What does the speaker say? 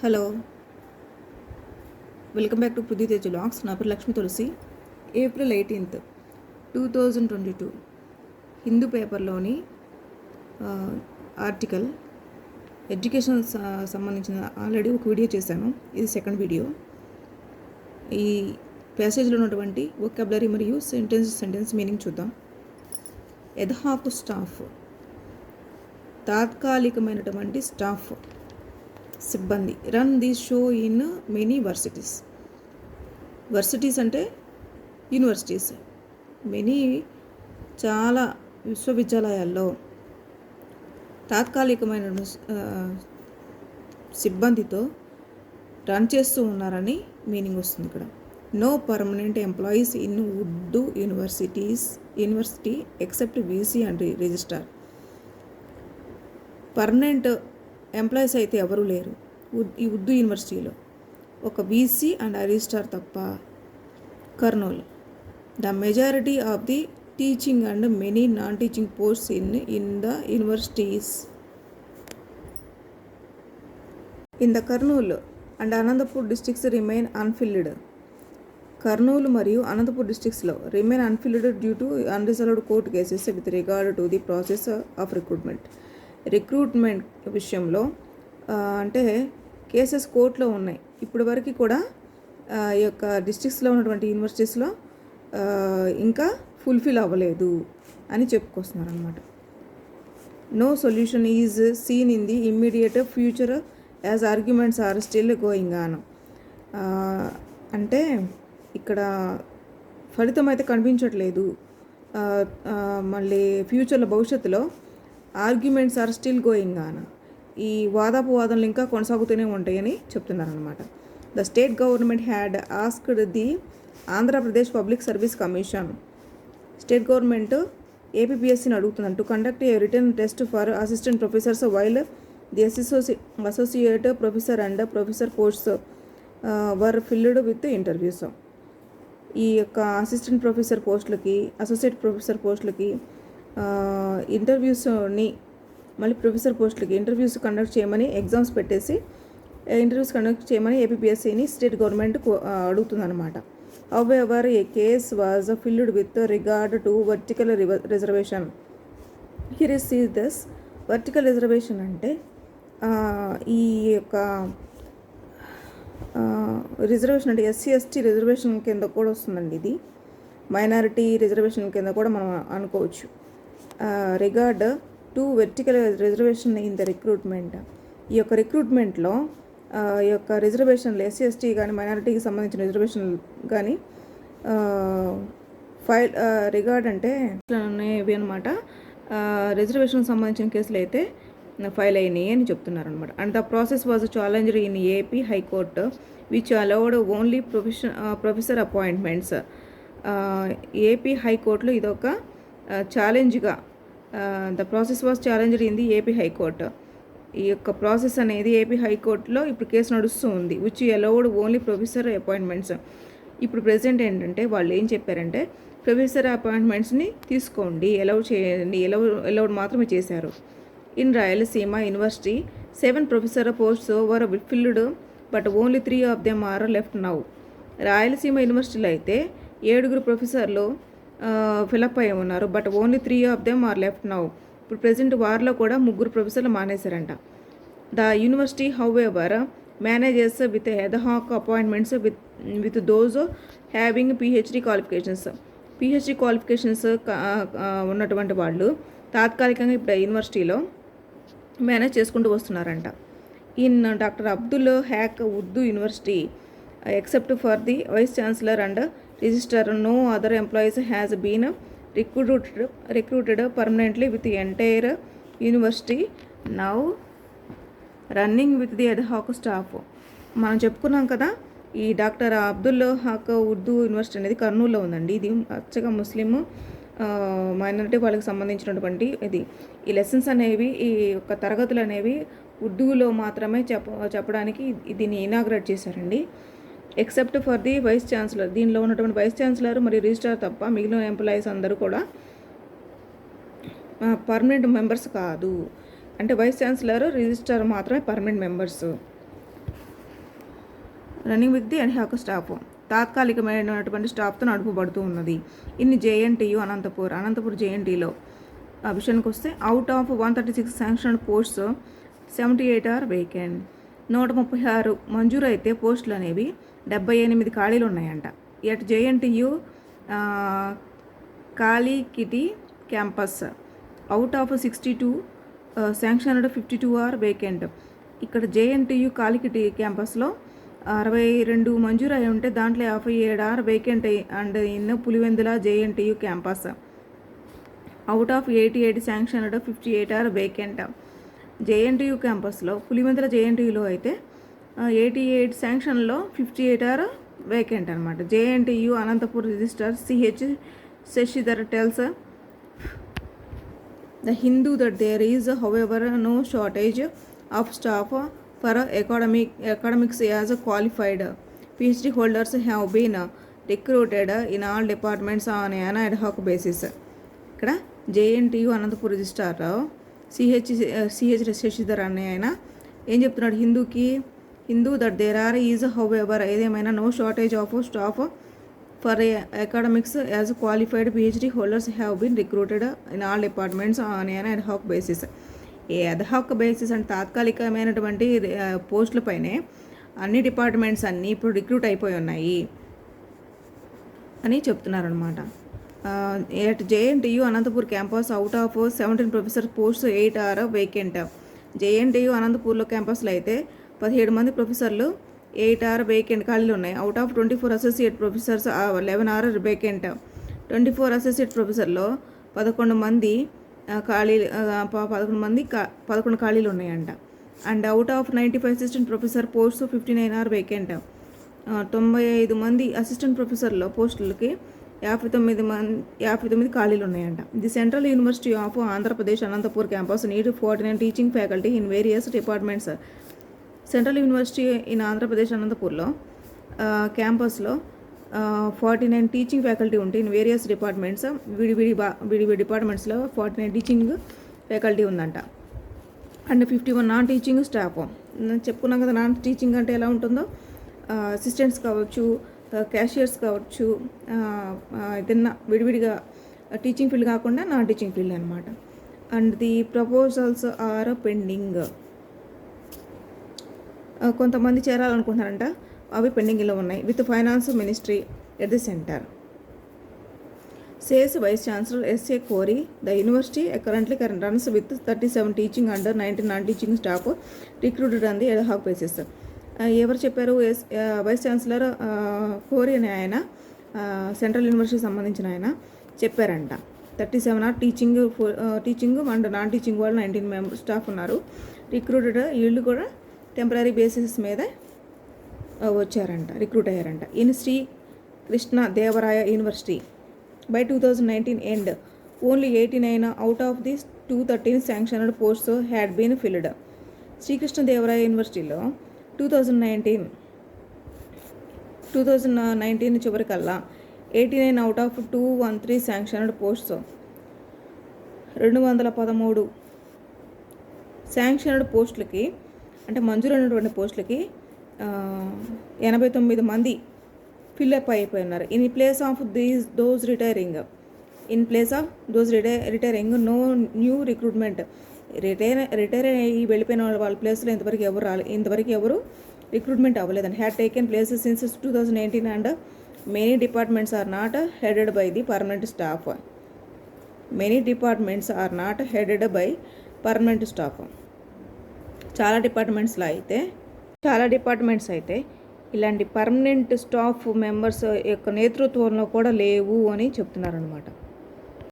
Hello, welcome back to Prithvi Tej vlogs. నా పేరు Lakshmi Tulasi. April 18th 2022 Hindu పేపర్లోని ఆర్టికల్ ఎడ్యుకేషన్ సంబంధించిన ఆల్రెడీ ఒక వీడియో చేశాను. ఇది సెకండ్ వీడియో. ఈ ప్యాసేజ్లో ఉన్నటువంటి వొకాబులరీ మరియు సెంటెన్స్ మీనింగ్ చూద్దాం. ఎడ్హాక్ స్టాఫ్, తాత్కాలికమైనటువంటి స్టాఫ్ సిబ్బంది. Run this show in many varsities. Varsities అంటే యూనివర్సిటీస్. మెనీ చాలా విశ్వవిద్యాలయాల్లో తాత్కాలికమైన సిబ్బందితో రన్ చేస్తూ ఉన్నారని మీనింగ్ వస్తుంది ఇక్కడ. No permanent employees in Urdu university except VC and registrar. Permanent employees అయితే ఎవరూ లేరు ఈ ఉర్దూ యూనివర్సిటీలో, ఒక వీసీ అండ్ రిజిస్ట్రార్ తప్ప. Kurnool, the majority of the teaching and many non teaching posts in the universities in the Kurnool and Anantapur districts remain unfilled. Kurnool మరియు అనంతపూర్ డిస్ట్రిక్ట్స్లో remain unfilled due to unreserved court cases with regard to the process of recruitment విషయంలో అంటే cases కోర్టులో ఉన్నాయి. ఇప్పటి వరకు కూడా ఈ యొక్క డిస్ట్రిక్ట్స్లో ఉన్నటువంటి యూనివర్సిటీస్లో ఇంకా ఫుల్ఫిల్ అవ్వలేదు అని చెప్పుకొస్తున్నారు అనమాట. No solution is seen in the immediate future as arguments are still going on. అంటే ఇక్కడ ఫలితం అయితే కనిపించట్లేదు. మళ్ళీ ఫ్యూచర్లో భవిష్యత్తులో arguments are still going on, ఈ వాదాపవాదనలు ఇంకా కొనసాగుతూనే ఉంటాయని చెప్తున్నారనమాట. The state government had asked the Andhra Pradesh public service commission. State government ఏపీపీఎస్సీని అడుగుతుందంట to conduct a return test for assistant professors while the associate professor and professor posts were filled with interviews. ఈ యొక్క అసిస్టెంట్ ప్రొఫెసర్ పోస్టులకి, associate professor పోస్టులకి ఇంటర్వ్యూస్ని, మళ్ళీ professor పోస్టులకి interviews conduct చేయమని ఎగ్జామ్స్ పెట్టేసి ఇంటర్వ్యూస్ కండక్ట్ చేయమని ఏపీపీఎస్సీని స్టేట్ గవర్నమెంట్ అడుగుతుందన్నమాట. However a case was filed with regard to vertical reservation. Here is see this. Vertical reservation అంటే ఈ యొక్క రిజర్వేషన్ అంటే ఎస్సీ ఎస్టీ రిజర్వేషన్ కింద కూడా వస్తుందండి. ఇది మైనారిటీ రిజర్వేషన్ కింద కూడా మనం అనుకోవచ్చు. Regard to vertical reservation in the recruitment. ఈ యొక్క రిక్రూట్మెంట్లో ఈ యొక్క రిజర్వేషన్లు ఎస్సీ ఎస్టీ కానీ మైనారిటీకి సంబంధించిన రిజర్వేషన్ కానీ ఫైల్ రిగార్డ్ అంటే ఇవి అనమాట. రిజర్వేషన్కి సంబంధించిన కేసులు అయితే ఫైల్ అయినాయి అని చెప్తున్నారు అనమాట. And the process was challenged in AP high court which allowed only professor appointments. AP హైకోర్టులో ఇదొక ఛాలెంజ్గా, the process was challenged in the AP high court. ఈ యొక్క ప్రాసెస్ అనేది ఏపీ హైకోర్టులో ఇప్పుడు కేసు నడుస్తూ ఉంది. Which allowed only professor appointments. ఇప్పుడు ప్రెజెంట్ ఏంటంటే వాళ్ళు ఏం చెప్పారంటే ప్రొఫెసర్ అపాయింట్మెంట్స్ని తీసుకోండి, అలౌ చేయండి, అలౌడ్ మాత్రమే చేశారు. In Rayalaseema university 7 professor posts were filled but only 3 of them are left now. Rayalaseema యూనివర్సిటీలో అయితే 7 ప్రొఫెసర్లు ఫిలప్ అయ్యి ఉన్నారు, but only 3 of them are left now. ఇప్పుడు ప్రజెంట్ వారిలో కూడా 3 ప్రొఫెసర్లు మానేశారంట. The university however manages with ad hoc appointments with those having PhD qualifications. PhD qualifications ఉన్నటువంటి వాళ్ళు తాత్కాలికంగా ఇప్పుడు యూనివర్సిటీలో మేనేజ్ చేసుకుంటూ వస్తున్నారంట. In doctor Abdul Haq Urdu university except for the vice chancellor and registrar no other employees has been recruited permanently with the entire university now running with the ad hoc staff. మనం చెప్పుకున్నాం కదా, ఈ డాక్టర్ అబ్దుల్ హాక్ ఉర్దూ యూనివర్సిటీ అనేది కర్నూలులో ఉందండి. ఇది అచ్చగా ముస్లిం మైనారిటీ వాళ్ళకి సంబంధించినటువంటి ఇది. ఈ లెసన్స్ అనేవి, ఈ యొక్క తరగతులు అనేవి ఉర్దూలో మాత్రమే చెప్పడానికి దీన్ని ఇనాగ్రేట్ చేశారండి. Except for the vice chancellor. దీనిలో ఉన్నటువంటి వైస్ ఛాన్సలర్ మరియు రిజిస్ట్రార్ తప్ప మిగిలిన ఎంప్లాయీస్ అందరూ కూడా పర్మనెంట్ మెంబర్స్ కాదు. అంటే వైస్ ఛాన్సలర్, రిజిస్ట్రార్ మాత్రమే permanent members. Running with the ad hoc staff, తాత్కాలికమైనటువంటి స్టాఫ్తో నడుపబడుతూ ఉన్నది. ఇన్ని జేఎన్టీయు అనంతపూర్ జేఎన్టీలో విషయానికి వస్తే out of 136 sanction posts 78 are vacant. 136 మంజూరు అయితే పోస్టులు అనేవి 78 ఖాళీలు ఉన్నాయంట. At JNTU Kalikiri campus out of 62 sanctioned 52 are vacant. ఇక్కడ జేఎన్టీయు కాలికిటి క్యాంపస్లో 62 మంజూరు అయి ఉంటే దాంట్లో 57 are vacant and in Pulivendula JNTU campus out of 88 sanctioned 58 are vacant. JNTU క్యాంపస్లో పులివెందుల జేఎన్టీయులో అయితే 88 శాంక్షన్లో 58 ఆర్ వేకెంట్ అనమాట. JNTU Anantapur registrar CH Shashidhar tells the Hindu that there is however no shortage of staff for academics as qualified PhD holders have been recruited in all departments on an ad hoc basis. ఇక్కడ JNTU Anantapur registrar CH Shashidhar అనే ఆయన ఏం చెప్తున్నాడు, Hindu that there are is however ఏదేమైనా no shortage of staff for academics as qualified PhD holders have been recruited in all departments on an ad hoc basis. A ad hoc basis అంటే తాత్కాలికమైనటువంటి పోస్టులపైనే అన్ని departments అన్నీ ఇప్పుడు recruit అయిపోయి ఉన్నాయి అని చెప్తున్నారనమాట. At JNTU Anantapur campus out of 17 professor posts 8 are vacant. JNTU అనంతపూర్లో క్యాంపస్లో అయితే 17 మంది ప్రొఫెసర్లు 8 ఆర్ వేకెంట్ ఖాళీలు ఉన్నాయి. Out of 24 associate professors 11 are vacant. 24 associate ప్రొఫెసర్లో 11 మంది 11 ఖాళీలు ఉన్నాయంట. And out of 95 assistant professor posts 59 are vacant. 95 మంది అసిస్టెంట్ ప్రొఫెసర్లో పోస్టులకి 59 ఖాళీలు ఉన్నాయంట. The central university of Andhra Pradesh Anantapur campus need 49 teaching faculty in various departments. Central university in Andhra Pradesh అనంతపూర్లో క్యాంపస్లో 49 టీచింగ్ ఫ్యాకల్టీ ఉంటే ఇన్ వేరియస్ డిపార్ట్మెంట్స్ విడివిడి డిపార్ట్మెంట్స్లో 49 టీచింగ్ ఫ్యాకల్టీ ఉందంట. And 51 non teaching staff. చెప్పుకున్నాం కదా నాన్ టీచింగ్ అంటే ఎలా ఉంటుందో, అసిస్టెంట్స్ కావచ్చు, క్యాషియర్స్ కావచ్చు, ఏదన్నా విడివిడిగా టీచింగ్ ఫీల్డ్ కాకుండా నాన్ టీచింగ్ ఫీల్డ్ అనమాట. And the proposals are pending. కొంతమంది చేరాలనుకుంటున్నారంట, అవి పెండింగ్లో ఉన్నాయి. With finance ministry at the centre. Says vice chancellor S A Kori the university currently runs with 37 teaching under 19 non teaching staff recruited on the ad hoc basis. ఎవరు చెప్పారు? Vice chancellor కోరి అనే ఆయన, సెంట్రల్ యూనివర్సిటీకి సంబంధించిన ఆయన చెప్పారంట. 37 are teaching and non teaching వాళ్ళు 19 మెంబర్ స్టాఫ్ ఉన్నారు రిక్రూటెడ్. వీళ్ళు కూడా టెంపరీ బేసిస్ మీద వచ్చారంట, రిక్రూట్ అయ్యారంట. In Sri Krishna Devaraya university by 2019 end only 89 out of the 213 sanctioned posts had been filled. Sri Krishna Devaraya యూనివర్సిటీలో 2019 చివరికల్లా 89 out of 213 sanctioned posts 213 sanctioned పోస్టులకి అంటే మంజూరైనటువంటి పోస్టులకి 89 మంది ఫిల్అప్ అయిపోయి ఉన్నారు. In place of those retiring no new recruitment. Retire అయ్యి వెళ్ళిపోయిన వాళ్ళ ప్లేస్లో ఇంతవరకు ఎవరు రిక్రూట్మెంట్ అవ్వలేదండి. Had taken places since 2019 and many departments are not headed by the permanent staff. చాలా డిపార్ట్మెంట్స్ అయితే ఇలాంటి పర్మనెంట్ స్టాఫ్ మెంబర్స్ యొక్క నేతృత్వంలో కూడా లేవు అని చెప్తున్నారనమాట.